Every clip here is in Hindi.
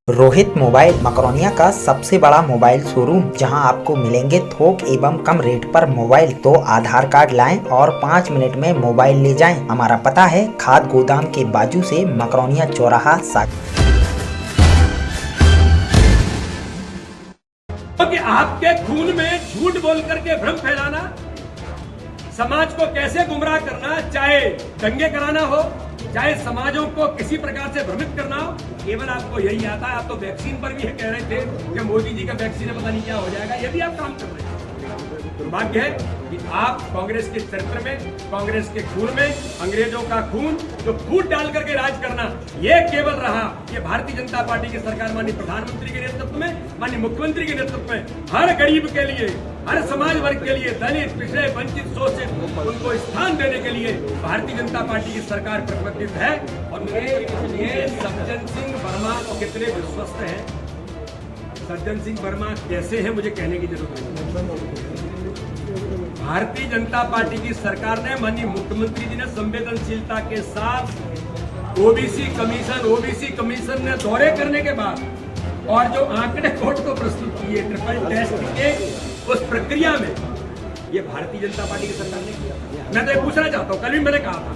रोहित मोबाइल मकरोनिया का सबसे बड़ा मोबाइल शोरूम, जहां आपको मिलेंगे थोक एवं कम रेट पर मोबाइल। तो आधार कार्ड लाएं और 5 मिनट में मोबाइल ले जाएं। हमारा पता है खाद गोदाम के बाजू से मकरोनिया चौराहा क्योंकि आपके खून में झूठ बोल करके भ्रम फैलाना, समाज को कैसे गुमराह करना, चाहे दंगे कराना हो, चाहे समाजों को किसी प्रकार से भ्रमित करना हो, केवल आपको यही आता है। आप तो वैक्सीन पर भी कह रहे थे कि मोदी जी का वैक्सीन है, पता नहीं क्या हो जाएगा। यदि आप काम कर रहे हैं, दुर्भाग्य है कि आप कांग्रेस के चरित्र में, कांग्रेस के खून में अंग्रेजों का खून जो फूट डाल करके राज करना, ये केवल रहा। ये भारतीय जनता पार्टी की सरकार माननीय प्रधानमंत्री के नेतृत्व में, माननीय मुख्यमंत्री के नेतृत्व में हर गरीब के लिए, हर समाज वर्ग के लिए, दलित, पिछड़े, वंचित, शोषित, उनको स्थान देने के लिए भारतीय जनता पार्टी की सरकार प्रतिबद्ध है। और ये सज्जन सिंह वर्मा कितने विश्वस्त हैं, सज्जन सिंह वर्मा कैसे हैं, मुझे कहने की जरूरत नहीं। भारतीय जनता पार्टी की सरकार ने, माननीय मुख्यमंत्री जी ने संवेदनशीलता के साथ ओबीसी कमीशन ने दौरे करने के बाद और जो आंकड़े कोर्ट को प्रस्तुत किए ट्रिपल टेस्ट के, उस प्रक्रिया में ये भारतीय जनता पार्टी की सरकार ने किया। मैं तो ये पूछना चाहता हूं, कल भी मैंने कहा था,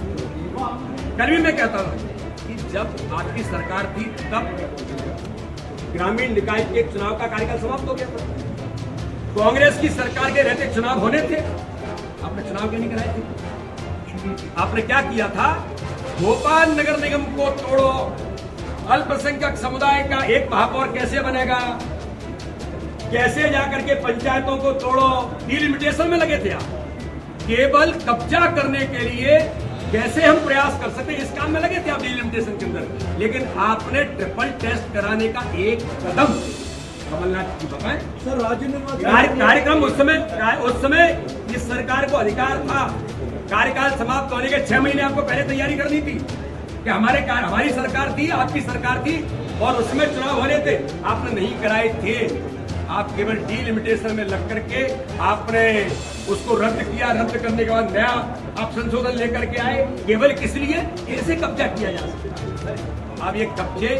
कल भी मैं कहता था कि जब आपकी सरकार थी तब ग्रामीण निकाय के चुनाव का कार्यकाल समाप्त हो गया था। कांग्रेस की सरकार के रहते चुनाव होने थे, आपने चुनाव क्यों नहीं कराए थे? आपने क्या किया था? भोपाल नगर निगम को तोड़ो, अल्पसंख्यक समुदाय का एक महापौर कैसे बनेगा, कैसे जाकर के पंचायतों को तोड़ो, डिलिमिटेशन में लगे थे आप। केवल कब्जा करने के लिए कैसे हम प्रयास कर सकते हैं, इस काम में लगे थे आप डिलिमिटेशन के अंदर। लेकिन आपने ट्रिपल टेस्ट कराने का एक कदम कमलनाथ जी बताएं सर, राज्य कार्यक्रम उस समय इस सरकार को अधिकार था, कार्यकाल समाप्त होने के 6 महीने आपको पहले तैयारी करनी थी कि हमारी सरकार थी, आपकी सरकार थी और उसमें चुनाव होने थे, आपने नहीं कराए थे। आप केवल डिलिमिटेशन में लग करके आपने उसको रद्द किया, रद्द करने के बाद नया आप संशोधन लेकर के आए, केवल किस लिए? इसे कब्जा किया जा सकता है। अब ये कब्जे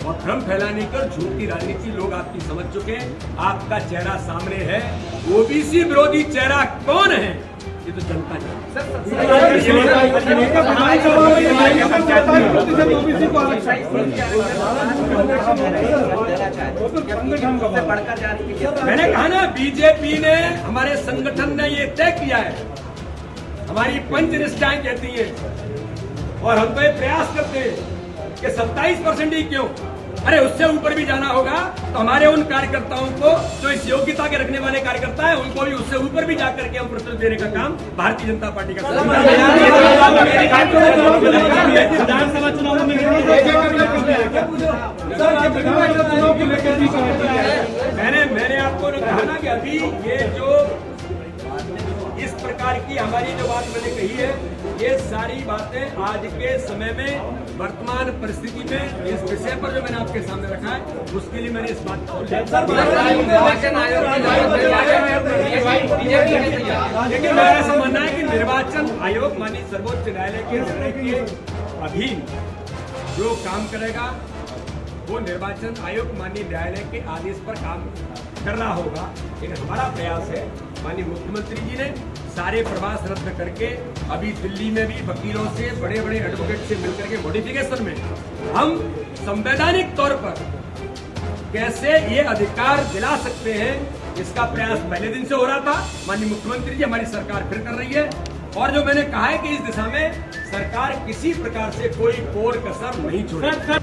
और भ्रम फैलाने कर झूठी राजनीति लोग आपकी समझ चुके हैं। आपका चेहरा सामने है, ओबीसी विरोधी चेहरा कौन है ये तो जनता जानती है। मैंने कहा ना, बीजेपी ने, हमारे संगठन ने ये तय किया है, हमारी पंच निष्ठाएं कहती है और हम तो ये प्रयास करते हैं कि 27% ही क्यों, अरे उससे ऊपर भी जाना होगा। तो हमारे उन कार्यकर्ताओं को, जो इस योग्यता के रखने वाले कार्यकर्ता है, उनको भी उससे ऊपर भी जाकर के हम प्रतिशत देने का काम भारतीय जनता पार्टी का विधानसभा चुनाव में मैंने आपको कहा ना कि अभी ये जो इस प्रकार की हमारी जो बात मैंने कही है, ये सारी बातें आज के समय में, वर्तमान परिस्थिति में, इस विषय पर जो मैंने आपके सामने रखा है, उसके लिए मैंने इस बात को लेकिन मेरा ऐसा मानना है कि निर्वाचन आयोग माननीय सर्वोच्च न्यायालय के निर्णय के अधीन जो काम करेगा वो निर्वाचन आयोग माननीय न्यायालय के आदेश पर काम करना होगा। लेकिन हमारा प्रयास है, माननीय मुख्यमंत्री जी ने सारे प्रवास रद्द करके अभी दिल्ली में भी वकीलों से, बड़े बड़े एडवोकेट से मिलकर के मॉडिफिकेशन में हम संवैधानिक तौर पर कैसे ये अधिकार दिला सकते हैं, इसका प्रयास पहले दिन से हो रहा था। माननीय मुख्यमंत्री जी, हमारी सरकार फिर कर रही है और जो मैंने कहा है कि इस दिशा में सरकार किसी प्रकार से कोई कोर कसर नहीं छोड़ेगी।